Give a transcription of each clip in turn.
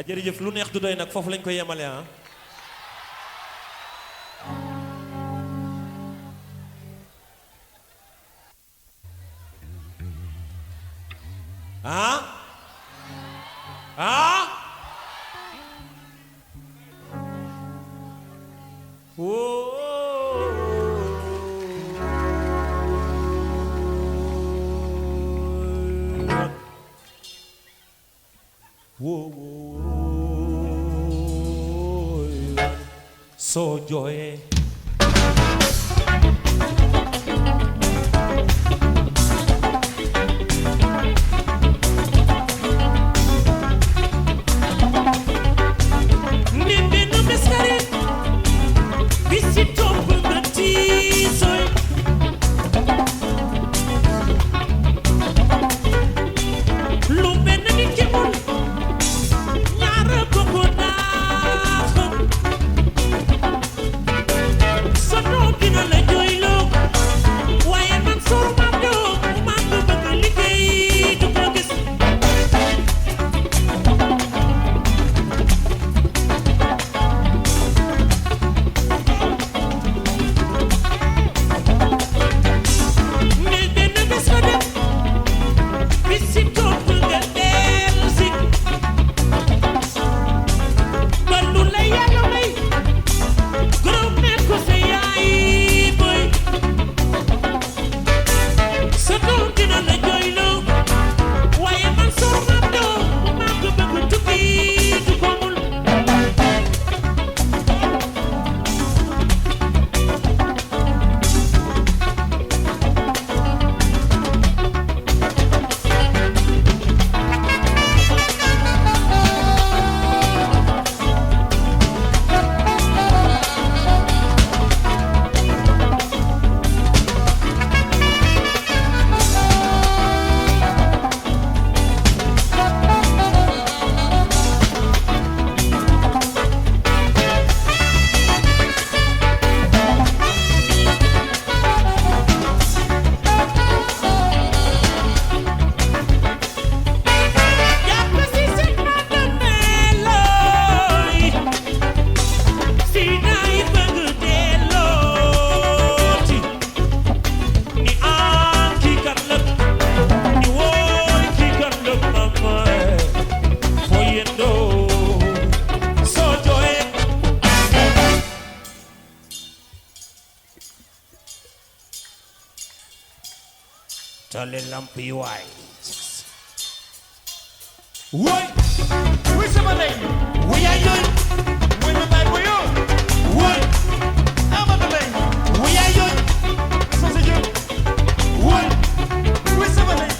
jërëjëf lu neex du doy nag foofu lañ koy yemale ah. ah ah soo jooyee tale lamp yi waay Wooy wuy sama ndey wuy yaay yooy wuy ma baay bu yoo wooy amata ndey wuy yaay yooy soose joo wooy wuy sama ndey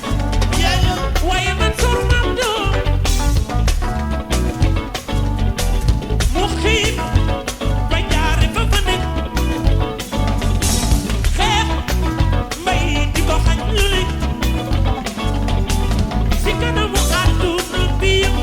wuy yaay yooy waaye man sol mam doo mu xiib ba jaare fa fa nekk xeex mbay di ko xañ lu li si kanamu àdduna bi yëpp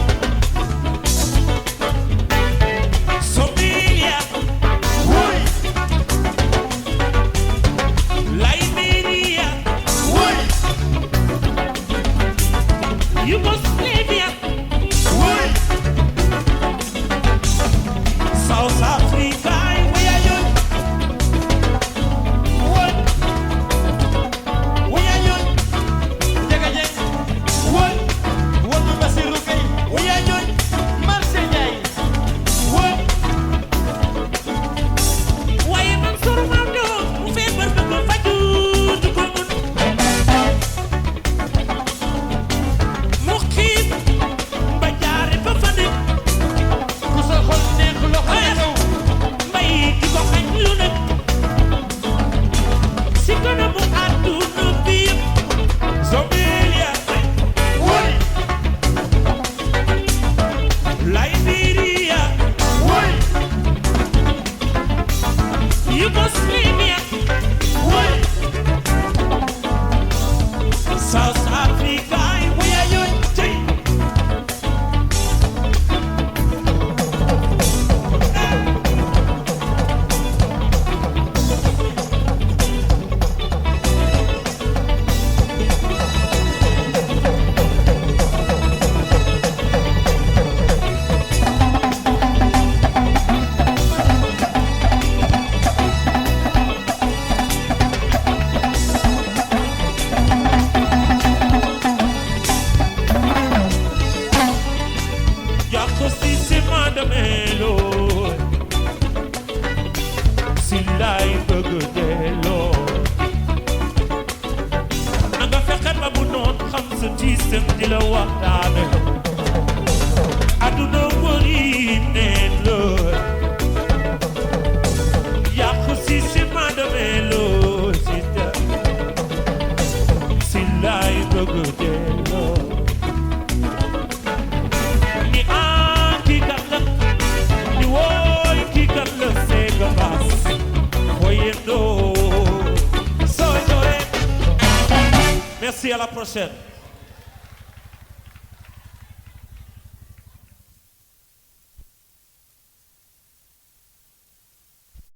à la prochaine.